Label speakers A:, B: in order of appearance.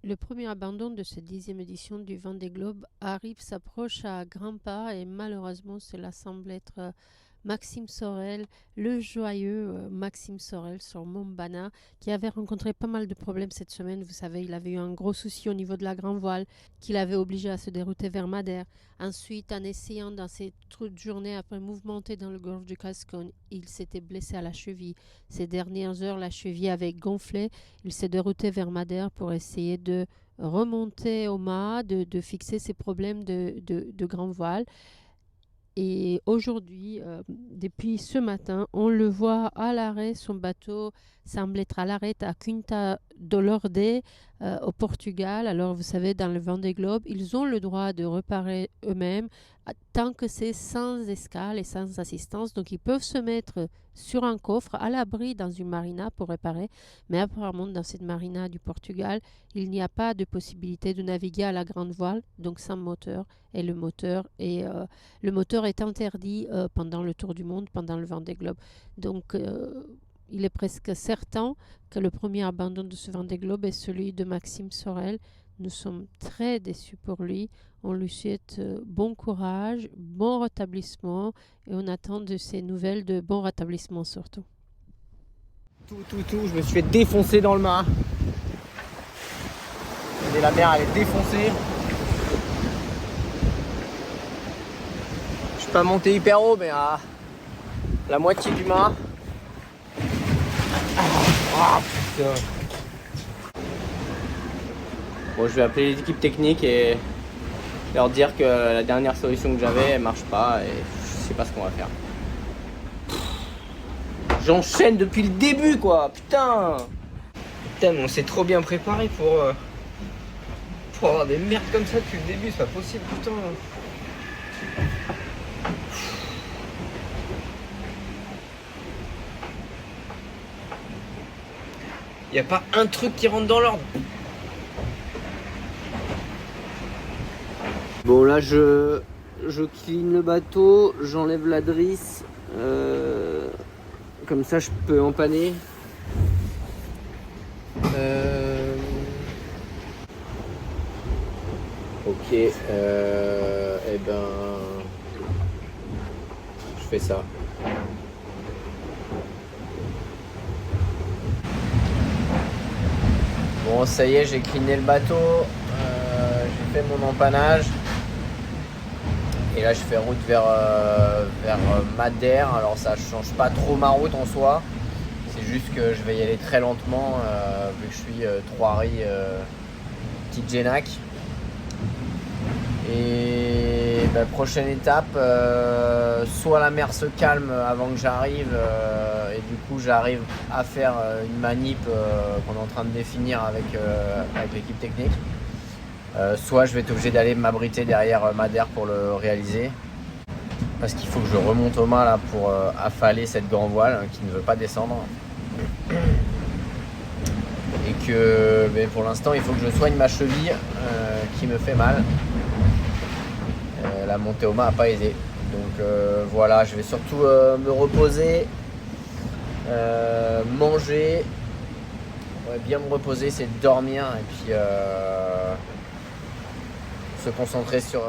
A: Le premier abandon de cette 10e édition du Vendée Globe s'approche à grands pas et malheureusement cela semble être Maxime Sorel, le joyeux Maxime Sorel sur Montbana, qui avait rencontré pas mal de problèmes cette semaine. Vous savez, il avait eu un gros souci au niveau de la grand voile, qui l'avait obligé à se dérouter vers Madère. Ensuite, en essayant dans ces journées après mouvementer dans le golfe du Gascogne, il s'était blessé à la cheville. Ces dernières heures, la cheville avait gonflé. Il s'est dérouté vers Madère pour essayer de remonter au mât, de fixer ses problèmes de grand voile. Et aujourd'hui, depuis ce matin, on le voit à l'arrêt. Son bateau semble être à l'arrêt à Quinta do Lorde, au Portugal. Alors, vous savez, dans le Vendée Globe, ils ont le droit de réparer eux-mêmes tant que c'est sans escale et sans assistance. Donc, ils peuvent se mettre sur un coffre à l'abri dans une marina pour réparer. Mais apparemment, dans cette marina du Portugal, il n'y a pas de possibilité de naviguer à la grande voile, donc sans moteur. Et le moteur est interdit pendant le Tour du Monde, pendant le Vendée Globe. Donc, il est presque certain que le premier abandon de ce Vendée Globe est celui de Maxime Sorel. Nous sommes très déçus pour lui. On lui souhaite bon courage, bon rétablissement et on attend de ses nouvelles de bon rétablissement surtout.
B: Je me suis fait défoncer dans le mât. Et la mer elle est défoncée. Je suis pas monté hyper haut mais à la moitié du mât. Ah putain. Bon, je vais appeler les équipes techniques et leur dire que la dernière solution que j'avais elle marche pas et je sais pas ce qu'on va faire. J'enchaîne depuis le début quoi, putain. Putain mais on s'est trop bien préparé pour avoir des merdes comme ça depuis le début, c'est pas possible putain. Y a pas un truc qui rentre dans l'ordre. Bon là je clean le bateau, j'enlève la drisse, comme ça je peux empanner. Ok, et ben je fais ça. Bon ça y est, j'ai cleané le bateau, j'ai fait mon empannage. Et là je fais route vers Madère. Alors ça change pas trop ma route en soi. C'est juste que je vais y aller très lentement vu que je suis Trois-Ris, Petite Génac. Et prochaine étape, soit la mer se calme avant que j'arrive et du coup j'arrive à faire une manip qu'on est en train de définir avec l'équipe technique. Soit je vais être obligé d'aller m'abriter derrière Madère pour le réaliser parce qu'il faut que je remonte au mât là pour affaler cette grand voile qui ne veut pas descendre et que pour l'instant il faut que je soigne ma cheville qui me fait mal. La montée au mât n'a pas aidé, donc voilà, je vais surtout me reposer, manger, bien me reposer, c'est de dormir et puis se concentrer sur